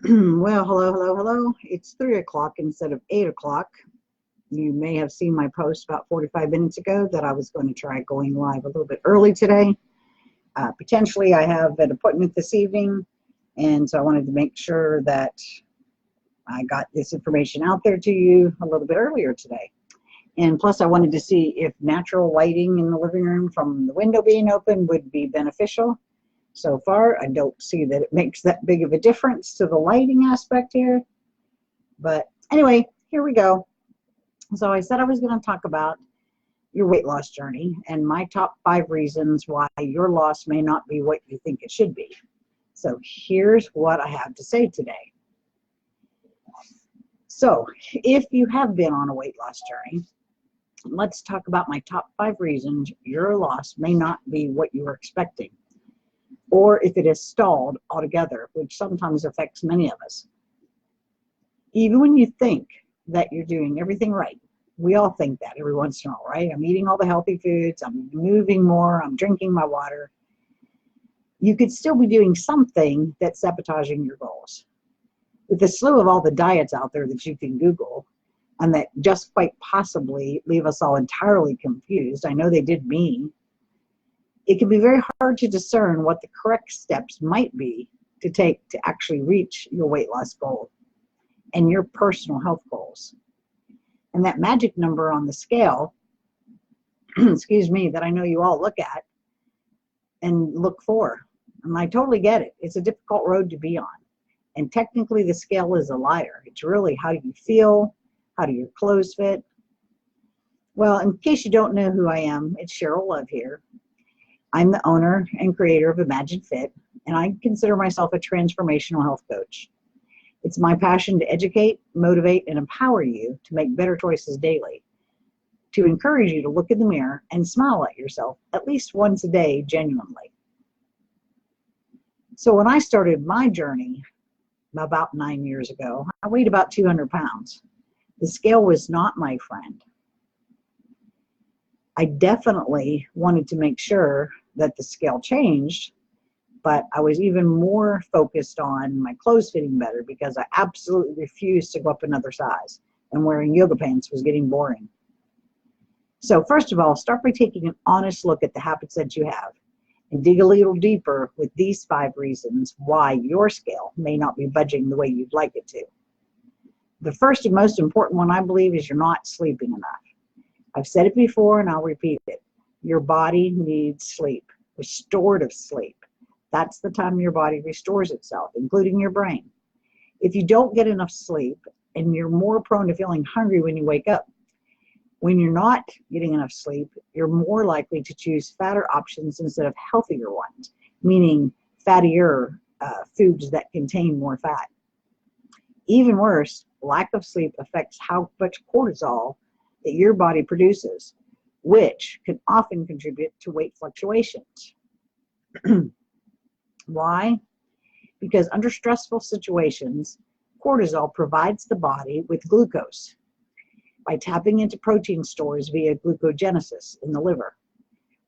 Well, hello. It's 3 o'clock instead of 8 o'clock. You may have seen my post about 45 minutes ago that I was going to try going live a little bit early today. Potentially, I have an appointment this evening, and so I wanted to make sure that I got this information out there to you a little bit earlier today. And plus, I wanted to see if natural lighting in the living room from the window being open would be beneficial. So far, I don't see that it makes that big of a difference to the lighting aspect here. But anyway, here we go. So I said I was going to talk about your weight loss journey and my top 5 reasons why your loss may not be what you think it should be. So here's what I have to say today. So if you have been on a weight loss journey, let's talk about my top 5 reasons your loss may not be what you were expecting, or if it is stalled altogether, which sometimes affects many of us. Even when you think that you're doing everything right, we all think that every once in a while, right? I'm eating all the healthy foods, I'm moving more, I'm drinking my water. You could still be doing something that's sabotaging your goals. With the slew of all the diets out there that you can Google, and that just quite possibly leave us all entirely confused, I know they did me, it can be very hard to discern what the correct steps might be to take to actually reach your weight loss goal and your personal health goals. And that magic number on the scale, excuse me, that I know you all look at and look for. And I totally get it. It's a difficult road to be on. And technically the scale is a liar. It's really how you feel, how do your clothes fit. Well, in case you don't know who I am, it's Cheryl Love here. I'm the owner and creator of Imagine Fit, and I consider myself a transformational health coach. It's my passion to educate, motivate, and empower you to make better choices daily, to encourage you to look in the mirror and smile at yourself at least once a day genuinely. So when I started my journey about 9 years ago, I weighed about 200 pounds. The scale was not my friend. I definitely wanted to make sure that the scale changed, but I was even more focused on my clothes fitting better because I absolutely refused to go up another size, and wearing yoga pants was getting boring. So first of all, start by taking an honest look at the habits that you have and dig a little deeper with these 5 reasons why your scale may not be budging the way you'd like it to. The first and most important one, I believe, is you're not sleeping enough. I've said it before and I'll repeat it. Your body needs sleep, restorative sleep. That's the time your body restores itself, including your brain. If you don't get enough sleep, and you're more prone to feeling hungry when you wake up, when you're not getting enough sleep, you're more likely to choose fatter options instead of healthier ones, meaning fattier foods that contain more fat. Even worse, lack of sleep affects how much cortisol that your body produces, which can often contribute to weight fluctuations. Why? Because under stressful situations, cortisol provides the body with glucose by tapping into protein stores via glucogenesis in the liver.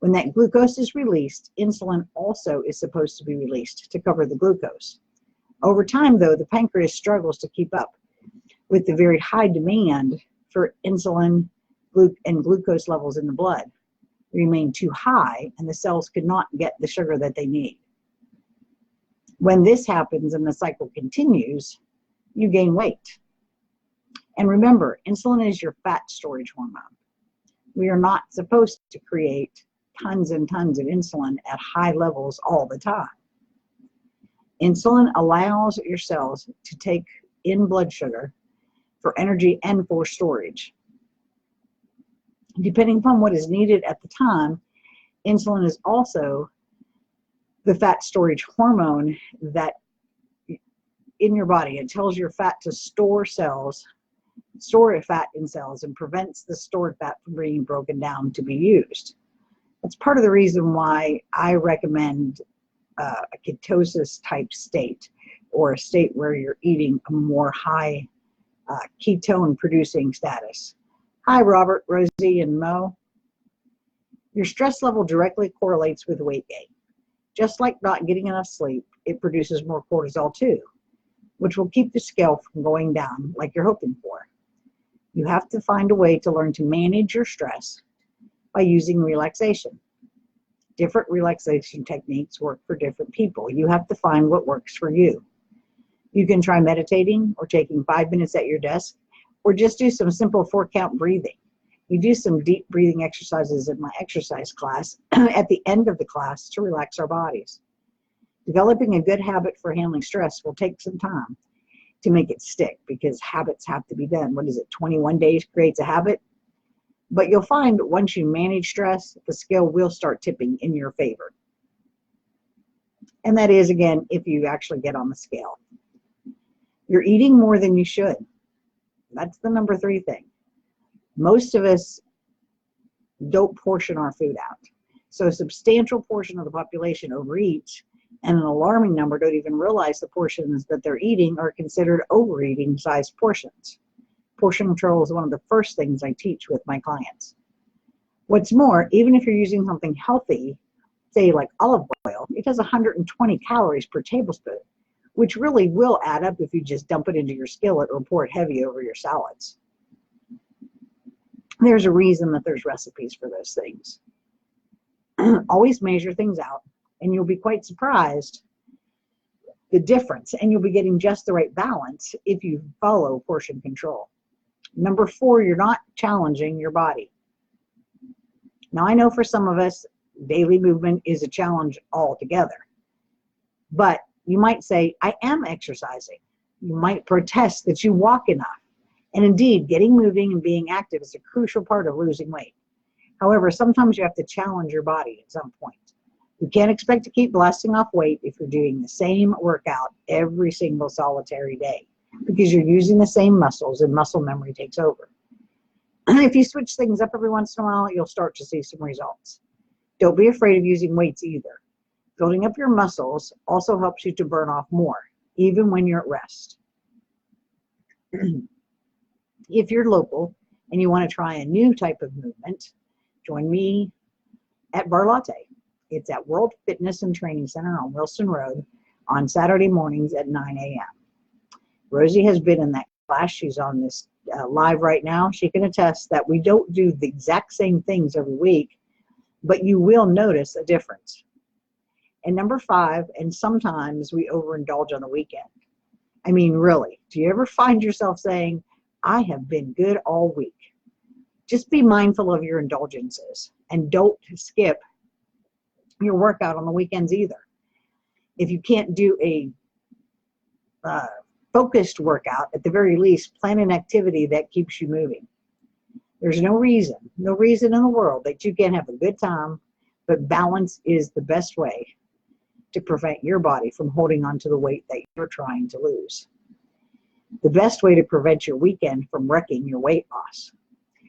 When that glucose is released, insulin also is supposed to be released to cover the glucose. Over time, though, the pancreas struggles to keep up with the very high demand for insulin and glucose levels in the blood remain too high, and the cells could not get the sugar that they need. When this happens and the cycle continues, you gain weight. And remember, insulin is your fat storage hormone. We are not supposed to create tons and tons of insulin at high levels all the time. Insulin allows your cells to take in blood sugar for energy and for storage. Depending upon what is needed at the time, insulin is also the fat storage hormone that in your body, it tells your fat to store fat in cells and prevents the stored fat from being broken down to be used. That's part of the reason why I recommend a ketosis type state, or a state where you're eating a more high ketone producing status. Hi, Robert, Rosie, and Mo. Your stress level directly correlates with weight gain. Just like not getting enough sleep, it produces more cortisol too. which will keep the scale from going down like you're hoping for. You have to find a way to learn to manage your stress by using relaxation. Different relaxation techniques work for different people. You have to find what works for you. You can try meditating or taking 5 minutes at your desk, or just do some simple 4-count breathing. We do some deep breathing exercises in my exercise class at the end of the class to relax our bodies. Developing a good habit for handling stress will take some time to make it stick, because habits have to be done. 21 days creates a habit? But you'll find that once you manage stress, the scale will start tipping in your favor. And that is, again, if you actually get on the scale. You're eating more than you should. That's the number 3 thing. Most of us don't portion our food out. So a substantial portion of the population overeats, and an alarming number don't even realize the portions that they're eating are considered overeating sized portions. Portion control is one of the first things I teach with my clients. What's more, even if you're using something healthy, say like olive oil, it has 120 calories per tablespoon, which really will add up if you just dump it into your skillet or pour it heavy over your salads. There's a reason that there's recipes for those things. Always measure things out, and you'll be quite surprised the difference, and you'll be getting just the right balance if you follow portion control. Number 4, you're not challenging your body. Now, I know for some of us, daily movement is a challenge altogether, but you might say, I am exercising. You might protest that you walk enough. And indeed, getting moving and being active is a crucial part of losing weight. However, sometimes you have to challenge your body at some point. You can't expect to keep blasting off weight if you're doing the same workout every single solitary day, because you're using the same muscles and muscle memory takes over. If you switch things up every once in a while, you'll start to see some results. Don't be afraid of using weights either. Building up your muscles also helps you to burn off more, even when you're at rest. If you're local and you want to try a new type of movement, join me at Bar Latte. It's at World Fitness and Training Center on Wilson Road on Saturday mornings at 9 a.m. Rosie has been in that class. She's on this live right now. She can attest that we don't do the exact same things every week, but you will notice a difference. And number 5, and sometimes we overindulge on the weekend. I mean, really, do you ever find yourself saying, I have been good all week? Just be mindful of your indulgences and don't skip your workout on the weekends either. If you can't do a focused workout, at the very least, plan an activity that keeps you moving. There's no reason in the world that you can't have a good time, but balance is the best way to prevent your body from holding on to the weight that you're trying to lose. The best way to prevent your weekend from wrecking your weight loss.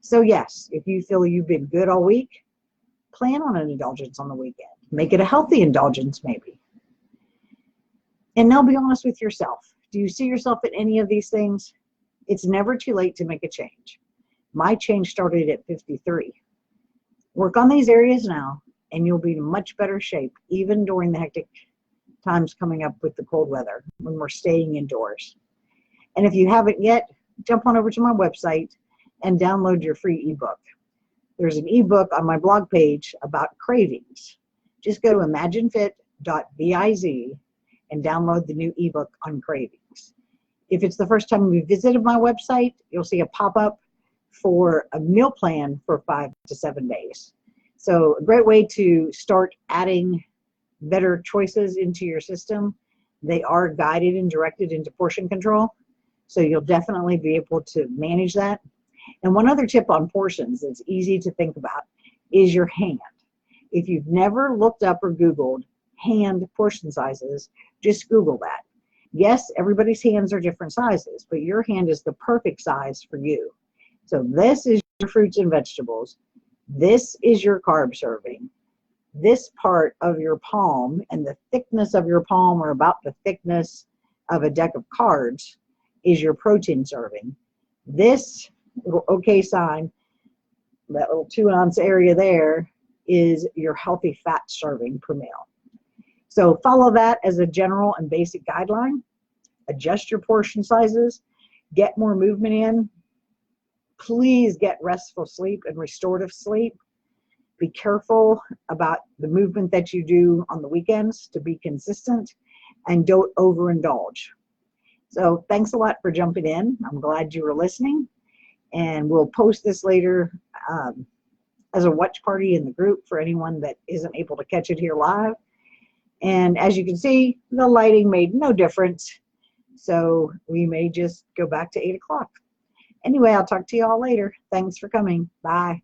So yes, if you feel you've been good all week, plan on an indulgence on the weekend. Make it a healthy indulgence maybe. And now be honest with yourself. Do you see yourself in any of these things? It's never too late to make a change. My change started at 53. Work on these areas now, and you'll be in much better shape, even during the hectic times coming up with the cold weather, when we're staying indoors. And if you haven't yet, jump on over to my website and download your free ebook. There's an ebook on my blog page about cravings. Just go to imaginefit.biz and download the new ebook on cravings. If it's the first time you visited my website, you'll see a pop-up for a meal plan for 5 to 7 days. So a great way to start adding better choices into your system. They are guided and directed into portion control, so you'll definitely be able to manage that. And one other tip on portions that's easy to think about is your hand. If you've never looked up or Googled hand portion sizes, just Google that. Yes, everybody's hands are different sizes, but your hand is the perfect size for you. So this is your fruits and vegetables. This is your carb serving. This part of your palm and the thickness of your palm, or about the thickness of a deck of cards, is your protein serving. This little OK sign, that little 2-ounce area there, is your healthy fat serving per meal. So follow that as a general and basic guideline. adjust your portion sizes, get more movement in. Please get restful sleep and restorative sleep. Be careful about the movement that you do on the weekends to be consistent, and don't overindulge. So thanks a lot for jumping in. I'm glad you were listening, and we'll post this later as a watch party in the group for anyone that isn't able to catch it here live. And as you can see, the lighting made no difference, so we may just go back to 8 o'clock. Anyway, I'll talk to you all later. Thanks for coming. Bye.